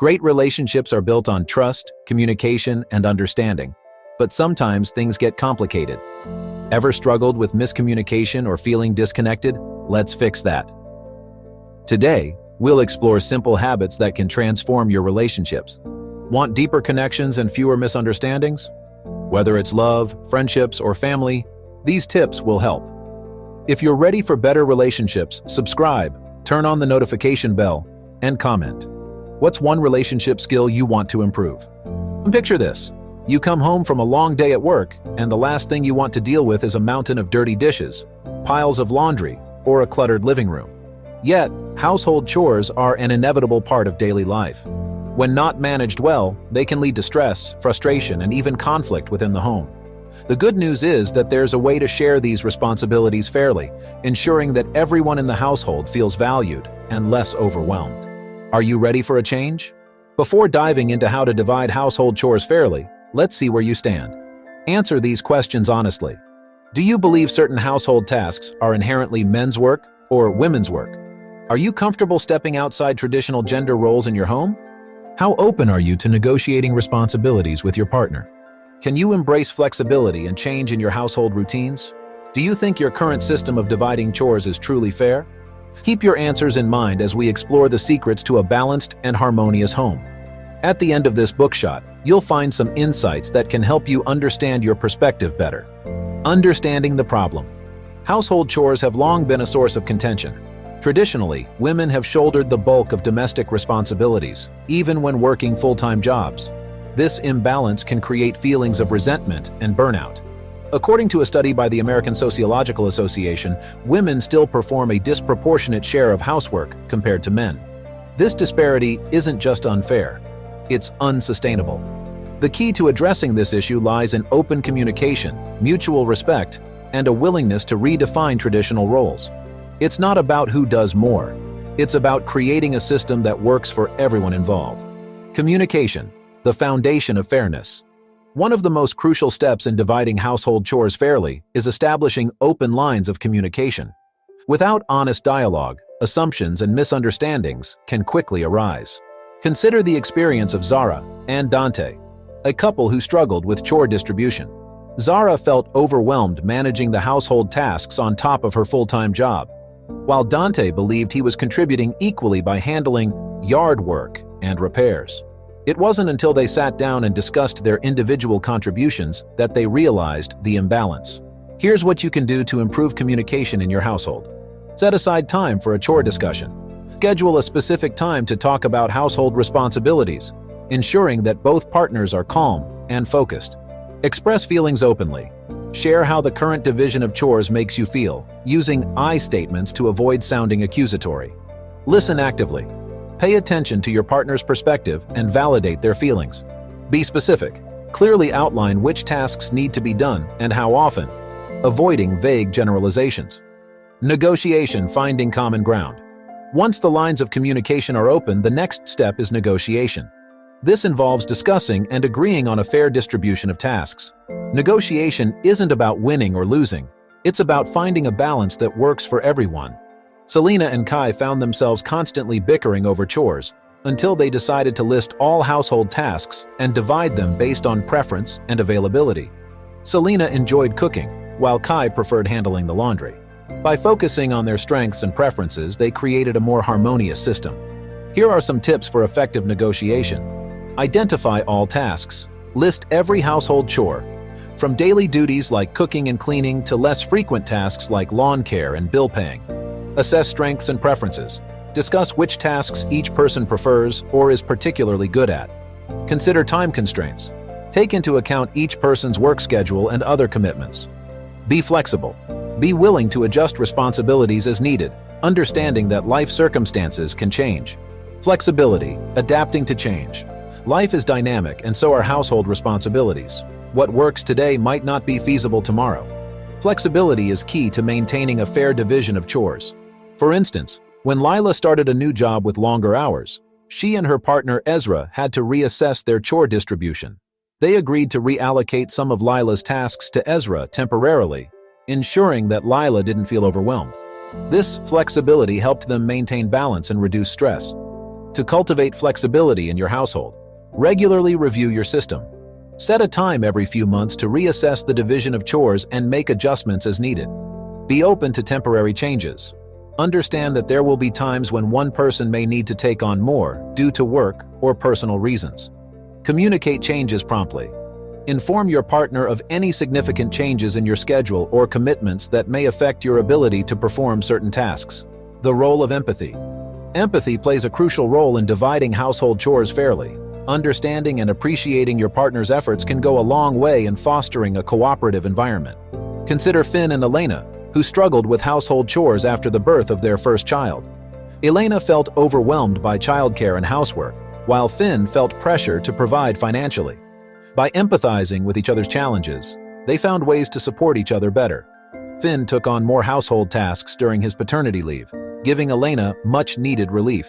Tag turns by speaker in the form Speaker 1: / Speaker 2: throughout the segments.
Speaker 1: Great relationships are built on trust, communication, and understanding. But sometimes things get complicated. Ever struggled with miscommunication or feeling disconnected? Let's fix that. Today, we'll explore simple habits that can transform your relationships. Want deeper connections and fewer misunderstandings? Whether it's love, friendships, or family, these tips will help. If you're ready for better relationships, subscribe, turn on the notification bell, and comment. What's one relationship skill you want to improve? Picture this. You come home from a long day at work, and the last thing you want to deal with is a mountain of dirty dishes, piles of laundry, or a cluttered living room. Yet, household chores are an inevitable part of daily life. When not managed well, they can lead to stress, frustration, and even conflict within the home. The good news is that there's a way to share these responsibilities fairly, ensuring that everyone in the household feels valued and less overwhelmed. Are you ready for a change? Before diving into how to divide household chores fairly, let's see where you stand. Answer these questions honestly. Do you believe certain household tasks are inherently men's work or women's work? Are you comfortable stepping outside traditional gender roles in your home? How open are you to negotiating responsibilities with your partner? Can you embrace flexibility and change in your household routines? Do you think your current system of dividing chores is truly fair? Keep your answers in mind as we explore the secrets to a balanced and harmonious home. At the end of this bookshot, you'll find some insights that can help you understand your perspective better. Understanding the problem. Household chores have long been a source of contention. Traditionally, women have shouldered the bulk of domestic responsibilities, even when working full-time jobs. This imbalance can create feelings of resentment and burnout. According to a study by the American Sociological Association, women still perform a disproportionate share of housework compared to men. This disparity isn't just unfair, it's unsustainable. The key to addressing this issue lies in open communication, mutual respect, and a willingness to redefine traditional roles. It's not about who does more, it's about creating a system that works for everyone involved. Communication, the foundation of fairness. One of the most crucial steps in dividing household chores fairly is establishing open lines of communication. Without honest dialogue, assumptions and misunderstandings can quickly arise. Consider the experience of Zara and Dante, a couple who struggled with chore distribution. Zara felt overwhelmed managing the household tasks on top of her full-time job, while Dante believed he was contributing equally by handling yard work and repairs. It wasn't until they sat down and discussed their individual contributions that they realized the imbalance. Here's what you can do to improve communication in your household. Set aside time for a chore discussion. Schedule a specific time to talk about household responsibilities, ensuring that both partners are calm and focused. Express feelings openly. Share how the current division of chores makes you feel, using I statements to avoid sounding accusatory. Listen actively. Pay attention to your partner's perspective and validate their feelings. Be specific. Clearly outline which tasks need to be done and how often, avoiding vague generalizations. Negotiation, finding common ground. Once the lines of communication are open, the next step is negotiation. This involves discussing and agreeing on a fair distribution of tasks. Negotiation isn't about winning or losing. It's about finding a balance that works for everyone. Selena and Kai found themselves constantly bickering over chores until they decided to list all household tasks and divide them based on preference and availability. Selena enjoyed cooking, while Kai preferred handling the laundry. By focusing on their strengths and preferences, they created a more harmonious system. Here are some tips for effective negotiation. Identify all tasks. List every household chore, from daily duties like cooking and cleaning to less frequent tasks like lawn care and bill paying. Assess strengths and preferences. Discuss which tasks each person prefers or is particularly good at. Consider time constraints. Take into account each person's work schedule and other commitments. Be flexible. Be willing to adjust responsibilities as needed, understanding that life circumstances can change. Flexibility, adapting to change. Life is dynamic, and so are household responsibilities. What works today might not be feasible tomorrow. Flexibility is key to maintaining a fair division of chores. For instance, when Lila started a new job with longer hours, she and her partner Ezra had to reassess their chore distribution. They agreed to reallocate some of Lila's tasks to Ezra temporarily, ensuring that Lila didn't feel overwhelmed. This flexibility helped them maintain balance and reduce stress. To cultivate flexibility in your household, regularly review your system. Set a time every few months to reassess the division of chores and make adjustments as needed. Be open to temporary changes. Understand that there will be times when one person may need to take on more due to work or personal reasons. Communicate changes promptly. Inform your partner of any significant changes in your schedule or commitments that may affect your ability to perform certain tasks. The role of empathy. Empathy plays a crucial role in dividing household chores fairly. Understanding and appreciating your partner's efforts can go a long way in fostering a cooperative environment. Consider Finn and Elena, who struggled with household chores after the birth of their first child. Elena felt overwhelmed by childcare and housework, while Finn felt pressure to provide financially. By empathizing with each other's challenges, they found ways to support each other better. Finn took on more household tasks during his paternity leave, giving Elena much-needed relief.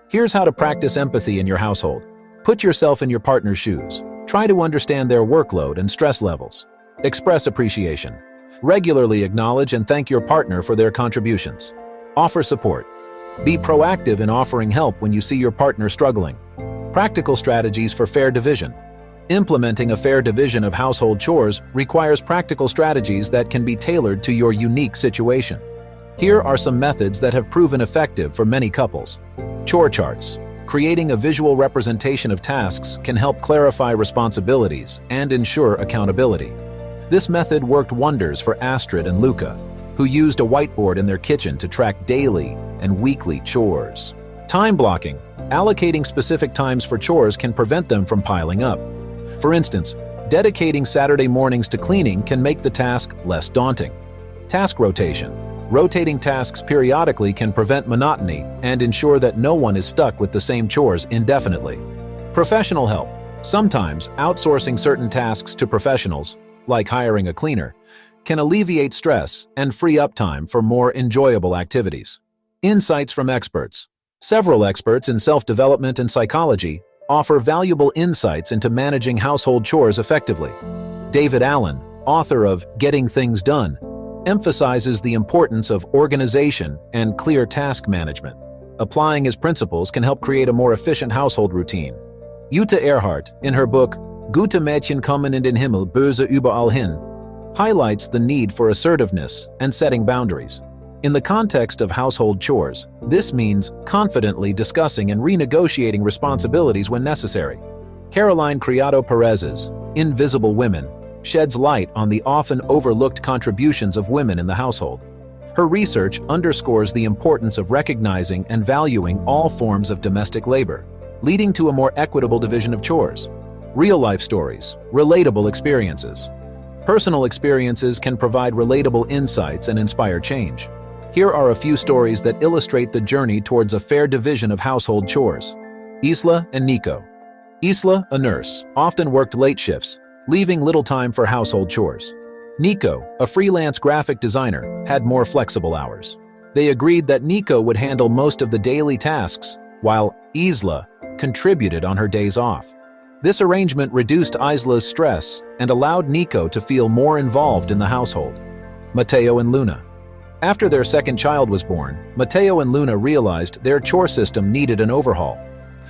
Speaker 1: Here's how to practice empathy in your household. Put yourself in your partner's shoes. Try to understand their workload and stress levels. Express appreciation. Regularly acknowledge and thank your partner for their contributions. Offer support. Be proactive in offering help when you see your partner struggling. Practical strategies for fair division. Implementing a fair division of household chores requires practical strategies that can be tailored to your unique situation. Here are some methods that have proven effective for many couples. Chore charts. Creating a visual representation of tasks can help clarify responsibilities and ensure accountability. This method worked wonders for Astrid and Luca, who used a whiteboard in their kitchen to track daily and weekly chores. Time blocking. Allocating specific times for chores can prevent them from piling up. For instance, dedicating Saturday mornings to cleaning can make the task less daunting. Task rotation. Rotating tasks periodically can prevent monotony and ensure that no one is stuck with the same chores indefinitely. Professional help. Sometimes outsourcing certain tasks to professionals, like hiring a cleaner, can alleviate stress and free up time for more enjoyable activities. Insights from experts. Several experts in self-development and psychology offer valuable insights into managing household chores effectively. David Allen, author of Getting Things Done, emphasizes the importance of organization and clear task management. Applying his principles can help create a more efficient household routine. Jutta Erhardt, in her book Gute Mädchen kommen in den Himmel, böse überall hin, highlights the need for assertiveness and setting boundaries. In the context of household chores, this means confidently discussing and renegotiating responsibilities when necessary. Caroline Criado Perez's Invisible Women sheds light on the often overlooked contributions of women in the household. Her research underscores the importance of recognizing and valuing all forms of domestic labor, leading to a more equitable division of chores. Real-life stories, relatable experiences. Personal experiences can provide relatable insights and inspire change. Here are a few stories that illustrate the journey towards a fair division of household chores. Isla and Nico. Isla, a nurse, often worked late shifts, leaving little time for household chores. Nico, a freelance graphic designer, had more flexible hours. They agreed that Nico would handle most of the daily tasks, while Isla contributed on her days off. This arrangement reduced Isla's stress and allowed Nico to feel more involved in the household. Matteo and Luna. After their second child was born, Matteo and Luna realized their chore system needed an overhaul.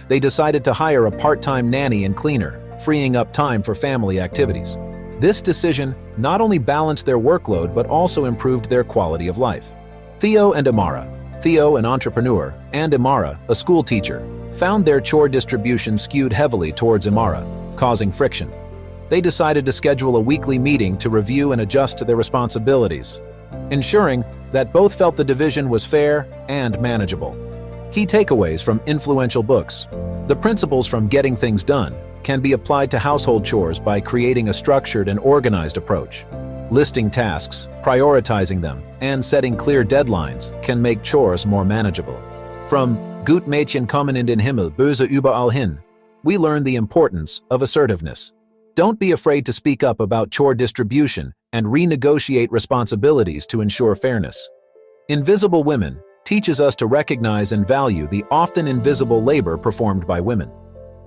Speaker 1: They decided to hire a part-time nanny and cleaner, freeing up time for family activities. This decision not only balanced their workload but also improved their quality of life. Theo and Amara. Theo, an entrepreneur, and Amara, a school teacher, found their chore distribution skewed heavily towards Amara, causing friction. They decided to schedule a weekly meeting to review and adjust to their responsibilities, ensuring that both felt the division was fair and manageable. Key takeaways from influential books. The principles from Getting Things Done can be applied to household chores by creating a structured and organized approach. Listing tasks, prioritizing them, and setting clear deadlines can make chores more manageable. From Gut Mädchen kommen in den Himmel, böse überall hin, we learn the importance of assertiveness. Don't be afraid to speak up about chore distribution and renegotiate responsibilities to ensure fairness. Invisible Women teaches us to recognize and value the often invisible labor performed by women.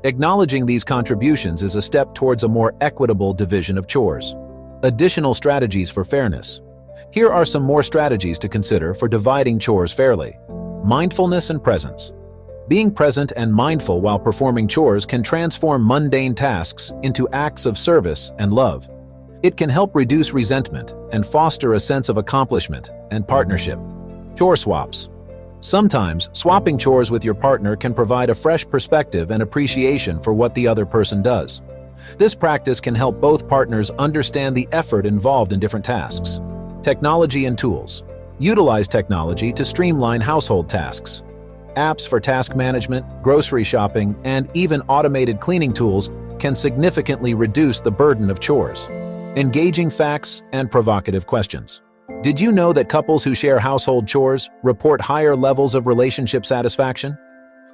Speaker 1: Acknowledging these contributions is a step towards a more equitable division of chores. Additional strategies for fairness. Here are some more strategies to consider for dividing chores fairly. Mindfulness and presence. Being present and mindful while performing chores can transform mundane tasks into acts of service and love. It can help reduce resentment and foster a sense of accomplishment and partnership. Chore swaps. Sometimes, swapping chores with your partner can provide a fresh perspective and appreciation for what the other person does. This practice can help both partners understand the effort involved in different tasks. Technology and tools. Utilize technology to streamline household tasks. Apps for task management, grocery shopping, and even automated cleaning tools can significantly reduce the burden of chores. Engaging facts and provocative questions. Did you know that couples who share household chores report higher levels of relationship satisfaction?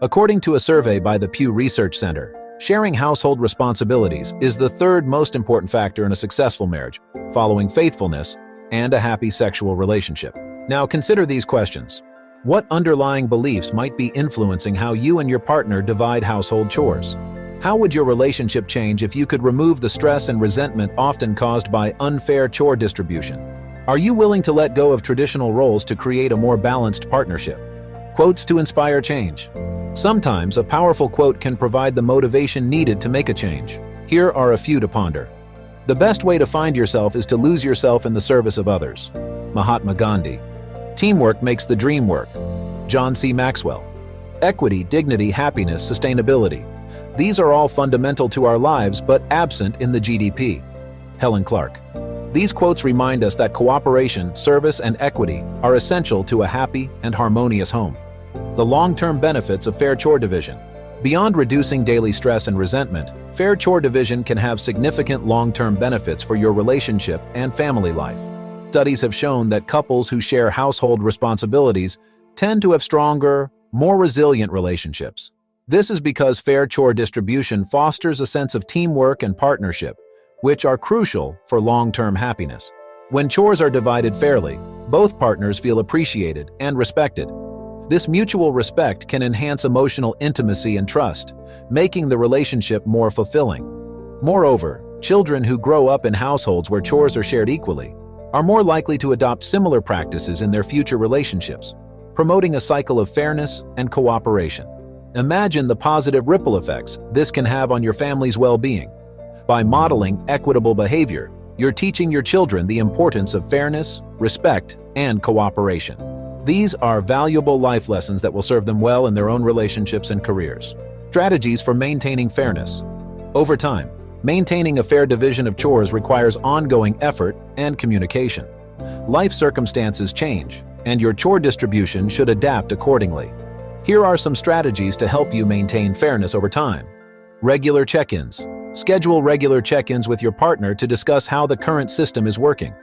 Speaker 1: According to a survey by the Pew Research Center, sharing household responsibilities is the third most important factor in a successful marriage, following faithfulness and a happy sexual relationship. Now consider these questions. What underlying beliefs might be influencing how you and your partner divide household chores? How would your relationship change if you could remove the stress and resentment often caused by unfair chore distribution? Are you willing to let go of traditional roles to create a more balanced partnership? Quotes to inspire change. Sometimes a powerful quote can provide the motivation needed to make a change. Here are a few to ponder. The best way to find yourself is to lose yourself in the service of others. Mahatma Gandhi. Teamwork makes the dream work. John C. Maxwell. Equity, dignity, happiness, sustainability. These are all fundamental to our lives but absent in the GDP. Helen Clark. These quotes remind us that cooperation, service, and equity are essential to a happy and harmonious home. The long-term benefits of fair chore division. Beyond reducing daily stress and resentment, fair chore division can have significant long-term benefits for your relationship and family life. Studies have shown that couples who share household responsibilities tend to have stronger, more resilient relationships. This is because fair chore distribution fosters a sense of teamwork and partnership, which are crucial for long-term happiness. When chores are divided fairly, both partners feel appreciated and respected. This mutual respect can enhance emotional intimacy and trust, making the relationship more fulfilling. Moreover, children who grow up in households where chores are shared equally are more likely to adopt similar practices in their future relationships, promoting a cycle of fairness and cooperation. Imagine the positive ripple effects this can have on your family's well-being. By modeling equitable behavior, you're teaching your children the importance of fairness, respect, and cooperation. These are valuable life lessons that will serve them well in their own relationships and careers. Strategies for maintaining fairness. Over time, maintaining a fair division of chores requires ongoing effort and communication. Life circumstances change, and your chore distribution should adapt accordingly. Here are some strategies to help you maintain fairness over time. Regular check-ins. Schedule regular check-ins with your partner to discuss how the current system is working.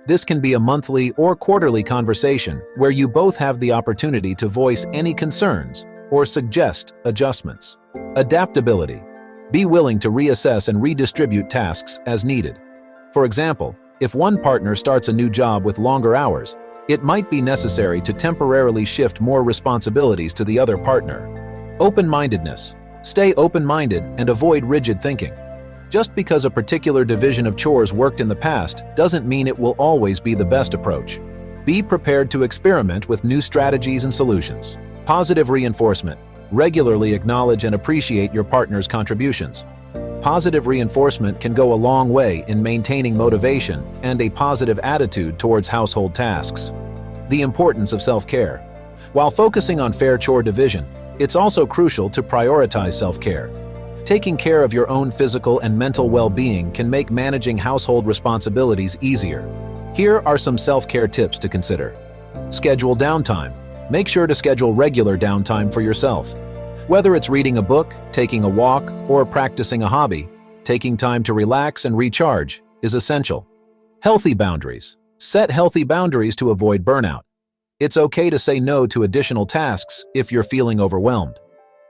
Speaker 1: This can be a monthly or quarterly conversation where you both have the opportunity to voice any concerns or suggest adjustments. Adaptability. Be willing to reassess and redistribute tasks as needed. For example, if one partner starts a new job with longer hours, it might be necessary to temporarily shift more responsibilities to the other partner. Open-mindedness. Stay open-minded and avoid rigid thinking. Just because a particular division of chores worked in the past doesn't mean it will always be the best approach. Be prepared to experiment with new strategies and solutions. Positive reinforcement. Regularly acknowledge and appreciate your partner's contributions. Positive reinforcement can go a long way in maintaining motivation and a positive attitude towards household tasks. The importance of self-care. While focusing on fair chore division, it's also crucial to prioritize self-care. Taking care of your own physical and mental well-being can make managing household responsibilities easier. Here are some self-care tips to consider. Schedule downtime. Make sure to schedule regular downtime for yourself. Whether it's reading a book, taking a walk, or practicing a hobby, taking time to relax and recharge is essential. Healthy boundaries. Set healthy boundaries to avoid burnout. It's okay to say no to additional tasks if you're feeling overwhelmed.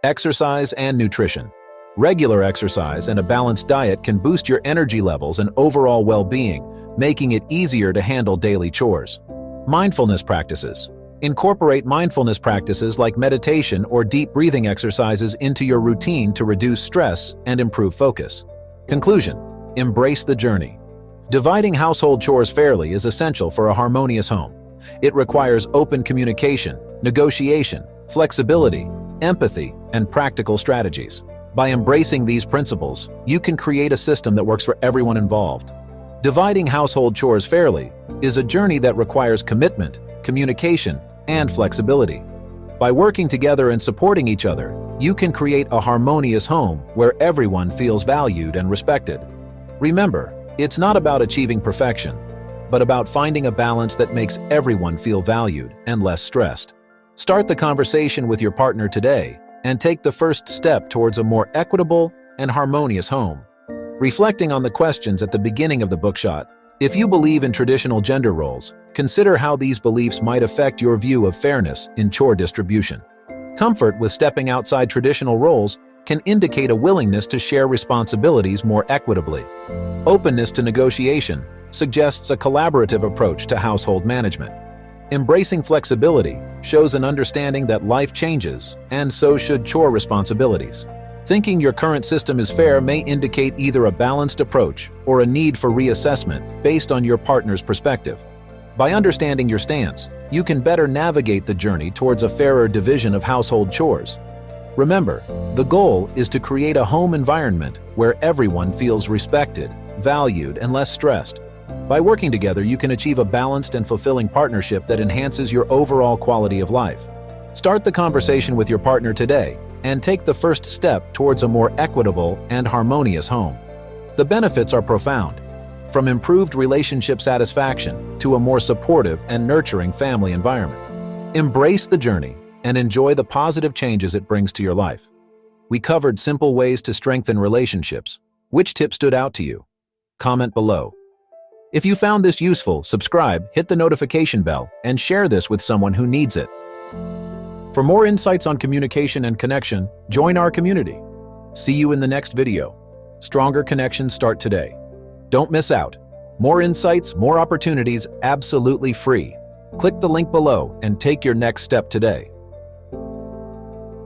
Speaker 1: Exercise and nutrition. Regular exercise and a balanced diet can boost your energy levels and overall well-being, making it easier to handle daily chores. Mindfulness practices. Incorporate mindfulness practices like meditation or deep breathing exercises into your routine to reduce stress and improve focus. Conclusion: embrace the journey. Dividing household chores fairly is essential for a harmonious home. It requires open communication, negotiation, flexibility, empathy, and practical strategies. By embracing these principles, you can create a system that works for everyone involved. Dividing household chores fairly is a journey that requires commitment, communication, and flexibility. By working together and supporting each other, you can create a harmonious home where everyone feels valued and respected. Remember, it's not about achieving perfection, but about finding a balance that makes everyone feel valued and less stressed. Start the conversation with your partner today and take the first step towards a more equitable and harmonious home. Reflecting on the questions at the beginning of the bookshot, if you believe in traditional gender roles, consider how these beliefs might affect your view of fairness in chore distribution. Comfort with stepping outside traditional roles can indicate a willingness to share responsibilities more equitably. Openness to negotiation suggests a collaborative approach to household management. Embracing flexibility shows an understanding that life changes, and so should chore responsibilities. Thinking your current system is fair may indicate either a balanced approach or a need for reassessment based on your partner's perspective. By understanding your stance, you can better navigate the journey towards a fairer division of household chores. Remember, the goal is to create a home environment where everyone feels respected, valued, and less stressed. By working together, you can achieve a balanced and fulfilling partnership that enhances your overall quality of life. Start the conversation with your partner today and take the first step towards a more equitable and harmonious home. The benefits are profound, from improved relationship satisfaction to a more supportive and nurturing family environment. Embrace the journey and enjoy the positive changes it brings to your life. We covered simple ways to strengthen relationships. Which tip stood out to you? Comment below. If you found this useful, subscribe, hit the notification bell, and share this with someone who needs it. For more insights on communication and connection, join our community. See you in the next video. Stronger connections start today. Don't miss out. More insights, more opportunities, absolutely free. Click the link below and take your next step today.